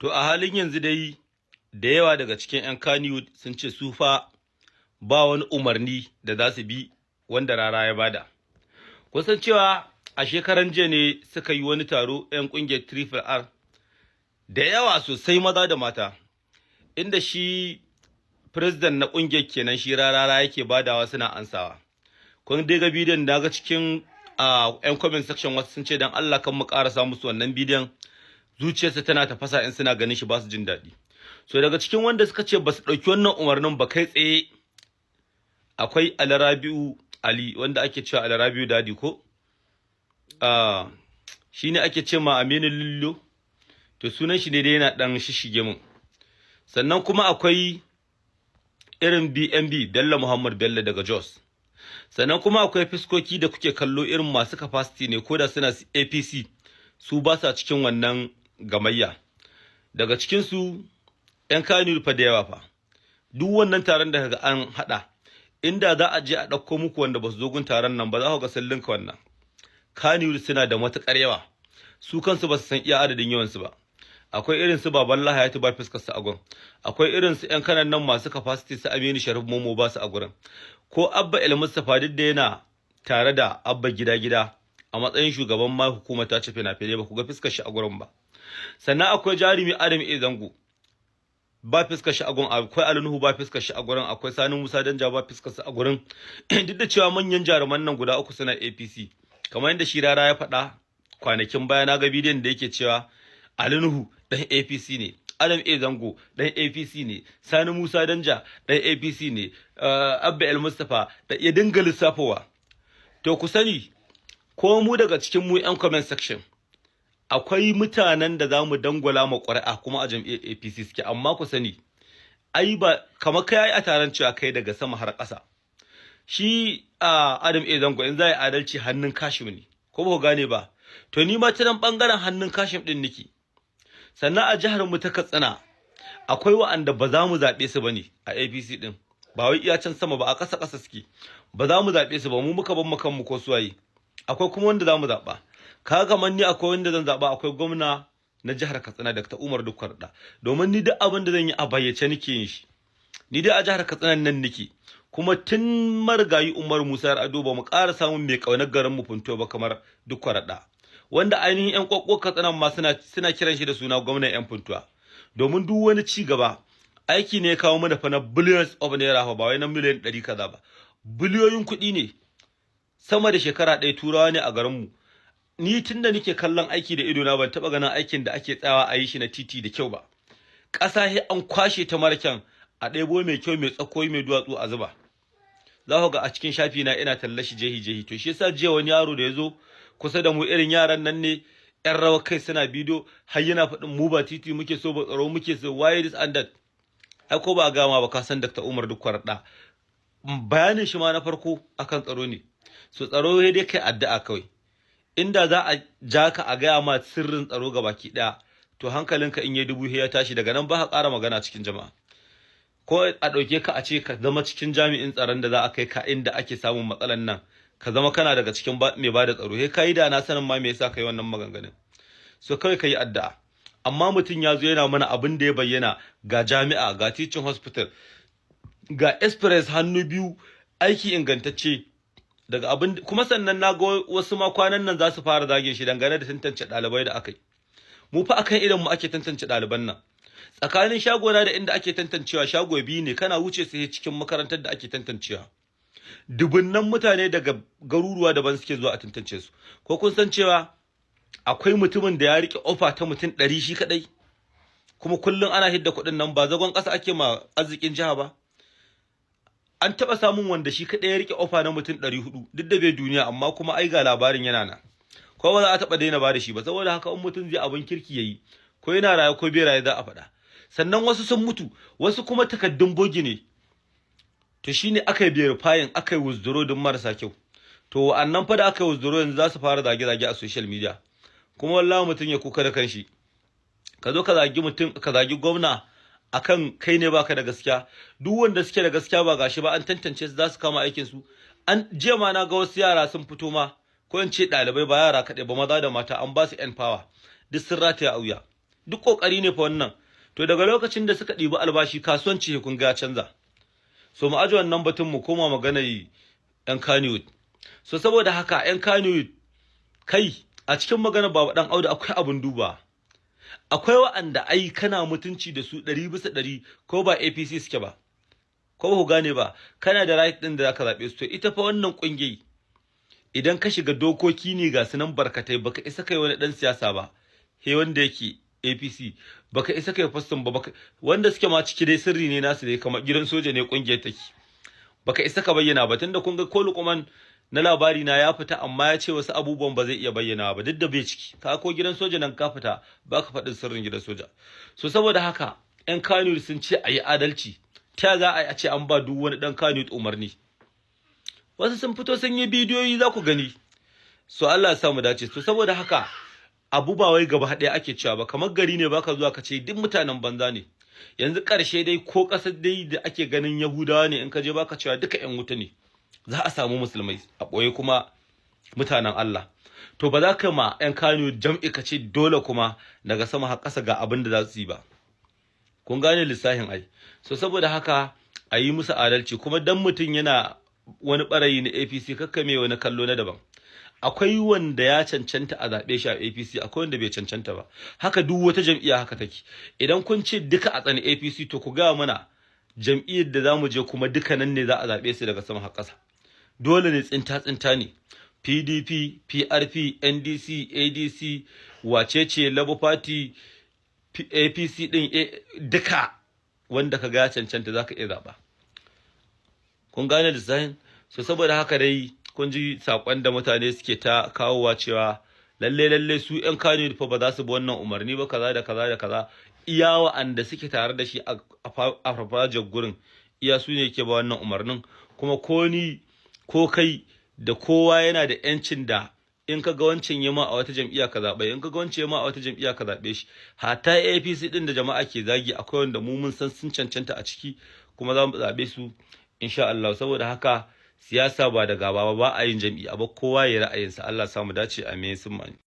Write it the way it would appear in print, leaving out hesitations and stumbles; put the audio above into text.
To a halin yanzu dai da yawa daga cikin 'yan Kannywood sun ce su fa ba wani umarni da za su bi wanda Rara ya bada. Kusan cewa a shekaran jiya ne suka yi wani taro 'yan ƙungiyar Triple R da yawa sosai maza da mata, inda shi president na ƙungiyar kenan shi Rara yake badawa suna ansawa. Kun dai ga bidiyon da ga cikin 'yan comment section wasu sun ce dan Allah kan mu ƙarasa musu wannan bidiyon, zuciyarsa tana tafasa in suna ganin shi ba su jin daɗi. So daga cikin wanda suka ce ba su ɗauki wannan umarnin ba kai tsaye akwai Alrabi'u Ali wanda ake cewa Alrabi'u Dadi ko? Shi ne ake ce ma Aminu Lillo, to sunan shi ne dai yana ɗan shishige mun. Sannan kuma akwai irin BNB Bello Muhammad Bello daga Jos. Sannan kuma akwai fiskoki da kuke kallo irin masu capacity ne ko da suna APC su ba sa cikin wannan gamayya. Daga cikinsu 'yan Kannywood fa da yawa fa. Duk wannan taron da kaga an haɗa, inda za a je a ɗauko muku wanda ba su zo gun taron nan ba za ku ga sun linka wannan. Kannywood suna da matuƙar yawa, su kansu ba su san iya adadin yawansu ba. Akwai irin su Baban Lahayatu ba fuskar su a gun. Akwai irin su 'yan kanan nan masu capacity su Aminu Sharif Momo ba su a gurin. Ko Abba El Mustapha duk da yana tare da Abba Gida a matsayin shugaban ma hukumar ta ce fina-finai ba ku ga fuskar shi a gurin ba. Sannan akwai jarumi Adam A Zango ba fuskar shi a gurin, akwai Ali Nuhu ba fuskar shi a gurin, akwai Sani Musa Danja ba fuskar shi a gurin. Duk da cewa manyan jaruman nan guda uku suna APC, kamar yadda shi Rara ya faɗa kwanakin baya na ga bidiyon da yake cewa Ali Nuhu dan APC ne, Adam A Zango dan APC ne, Sani Musa Danja dan APC ne, Abba El Mustapha da ya dinga lissafowa. To ku sani ko mu daga cikin mu 'yan comment section akwai mutanen da za mu dangwala ma ƙuri'a kuma a jam'iyyar APC suke, amma ku sani ai ba kamar kai a taron cewa kai daga sama har ƙasa. Shi Adam A Zango in za yi adalci hannun Kashim ne, ko ba ku gane ba? To ni ma ta nan ɓangaren hannun Kashim ɗin nake. Sannan a jihar mu ta Katsina akwai wa'anda ba za mu zaɓe su bane a APC ɗin, ba wai iya can sama ba, a ƙasa ƙasa suke, ba za mu zaɓe su ba, mu muka ban mu kanmu ko suwaye. Akwai kuma wanda za mu zaɓa. Kaga man ni akwai wanda zan zaɓa, akwai gwamna na jihar Katsina Dr. Umar Dukwarda, domin ni duk abin da zan yi a bayyace nake yin shi. Ni dai a jihar Katsina nan nake, kuma tun marigayi Umar Musa Yar'ado ba mu ƙara samun mai ƙaunar garin mu Funto ba kamar Dukwarda, wanda ainihin 'yan ƙwaƙƙo Katsina ma suna kiran shi da suna gwamnan 'yan Funtuwa, domin duk wani ci gaba aiki ne ya kawo mana fa na billions of naira ba wai na miliyan 100 kaza ba, biliyoyin kuɗi ne. Sama da shekara ɗaya turawa ne a garinmu. Ni tun da nake kallon aiki da idona ban taɓa ganin aikin da ake tsayawa a yi shi na titi da kyau ba. Ƙasa he an kwashe ta mara kyan a ɗebo mai kyau mai tsakoyi mai duwatsu a zuba. Za ku ga a cikin shafi na ina tallashi jehi. To shi yasa jiya wani yaro da ya zo kusa da mu irin yaran nan ne 'yan rawa kai suna bidiyo har yana faɗin mu ba titi muke so ba tsaro muke so why this and that. Ai ko ba a gama ba ka san Dr. Umar Dukwarda. Bayanin shi ma na farko akan tsaro ne. So tsaro dai kai addu'a kawai. Inda za a ja ka a gaya ma sirrin tsaro ga baki ɗaya, to hankalinka in yi dubu ya tashi daga nan ba ka ƙara magana cikin jama'a. Ko a ɗauke ka a ce ka zama cikin jami'in tsaron da za a kai ka inda ake samun matsalan nan, ka zama kana daga cikin mai ba da tsaro. He ka yi da na sanin ma me yasa ka yi wannan maganganun. So kawai ka yi addu'a. Amma mutum ya zo yana mana abin da ya bayyana ga jami'a, ga teaching hospital, ga express hannu biyu, aiki ingantacce. Daga abin kuma sannan na ga wasu ma kwanan nan za su fara zagin shi dangane da tantance ɗalibai da aka yi. Mu fa akan idan mu ake tantance ɗaliban nan. Tsakanin shagona da inda ake tantancewa shago biyu ne, kana wuce sai cikin makarantar da ake tantancewa. Dubunnan mutane daga garuruwa daban suke zuwa a tantance su. Ko kun san cewa akwai mutumin da ya rike ofa ta mutum 100 shi kadai? Kuma kullum ana hidda kuɗin nan ba zagon ƙasa ake ma arzikin jiha ba. An taɓa samun wanda shi kaɗai ya riƙe ofa na mutum 400 duk da bai duniya, amma kuma ai ga labarin yana nan. Ko ba za a taɓa daina ba da shi ba, saboda haka in mutum zai abin kirki yayi, ko yana raye ko bai raye za a faɗa. Sannan wasu sun mutu, wasu kuma takaddun bogi ne. To shine aka yi verifying, aka yi withdraw din marasa kyau. To wa'annan fa da aka yi withdraw yanzu za su fara zage-zage a social media. Kuma wallahi mutum ya kuka da kanshi. Ka zo ka zagi mutum, ka zagi gwamna akan kai ne baka da gaskiya. Duk wanda suke da gaskiya ba gashi ba an tantance su za su kama aikin su. An jiya ma na ga wasu yara sun fito ma, ko in ce ɗalibai ba yara kaɗai ba, maza da mata, an ba su yan power duk sun rataya a wuya. duk kokari ne fa wannan. To daga lokacin da suka ɗibi albashi kasuwanci kun ga canza. So mu aje wannan batun mu koma magana yan Kannywood. So saboda haka yan Kannywood kai a cikin magana Baba Dan Audu akwai abun duba. Akwai wa'anda ai kana mutunci da su 100% ko ba APC suke ba. Ko ba ku gane ba, kana da right din da zaka zabe su. To ita fa wannan kungiyoyi idan ka shiga dokoki ne ga sunan barkatai baka isa kai wani dan siyasa ba. He wanda yake APC baka isa kai faston ba wanda suke ma ciki dai sirri ne nasu dai kamar gidan soja ne kungiyar take. Baka isa ka bayyana ba tunda kun ga ko Luqman na labari na ya fita amma ya ce wasu abubuwan ba zai iya bayyana ba duk da bai ciki. Ka ko gidan soja nan ka fita baka faɗin sirrin gidan soja. So saboda haka ƴan Kannywood sun ce ayi adalci. Ta za a ce an ba duk wani dan Kannywood umarni. Wasu sun fito sun yi bidiyoyi za ku gani. So Allah ya sa mu dace. So saboda haka abu ba wai gaba ɗaya ake cewa ba kamar gari ne baka zuwa ka ce duk mutanen banza ne. Yanzu ƙarshe dai ko ƙasar dai da ake ganin Yahudawa ne in ka je baka cewa duka ƴan wuta ne. Za a samu musulmai a ɓoye kuma mutanen Allah. To ba za ka ma ƴan Kannywood jam'i ka ce dole kuma daga sama har ƙasa ga abin da za su yi ba. Kun gane lissafin ai. So saboda haka a yi musu adalci kuma dan mutum yana wani ɓarayi na APC kakkame wani kallo na daban. Akwai wanda ya cancanta a zaɓe shi a APC akwai wanda bai cancanta ba. Haka duk wata jam'iyya haka take. Idan kun ce duka a tsani APC to ku ga mana jam'iyyar da zamu je kuma duka nan ne za a zaɓe su daga sama har ƙasa. Dole ne tsinta ne. PDP, PRP, NDC, ADC, wacece Labour Party, APC din duka wanda ka ga cancanta zaka iya zaɓa. Kun gane lissafin? So saboda haka dai kun ji sakon da mutane suke ta kawowa cewa lalle su ƴan Kannywood fa ba za su bi wannan umarni ba kaza da kaza iya wa'anda suke tare da shi a farfajiyar gurin iya su ne yake ba wannan umarnin kuma ko ni ko kai da kowa yana da yancin da in ka ga wancan yama a wata jam'iyya ka zaɓe in ka ga wancan yama a wata jam'iyya ka zaɓe shi hatta APC din da jama'a ke zagi akwai wanda mu mun san sun cancanta a ciki kuma za mu zaɓe su insha Allah saboda haka siyasa ba da gaba ba a yin jam'iyya ba kowa ya ra'ayinsa Allah samu dace amin sun mani